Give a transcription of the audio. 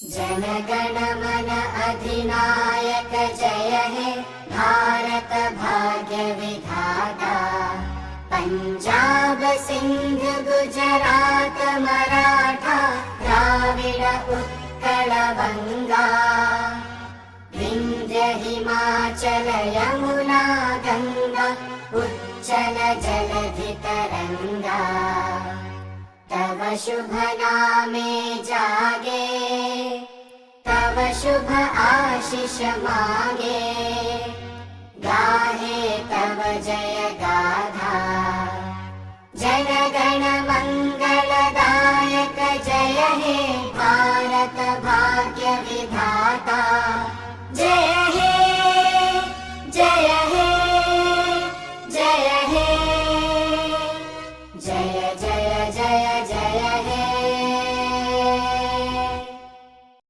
जनगण मन अधिनायक जय हे भारत भाग्य विधाता। पंजाब सिंध गुजरात मराठा द्राविड उत्कल बंगा। विंध्य हिमाचल यमुना गंगा उच्चल जलधि तरंगा। तव शुभ नामे जागे तव शुभ आशीष मागे। गाहे तव जय गाथा जनगण मंगलदायक जय हे भारत भाग्य विधाता।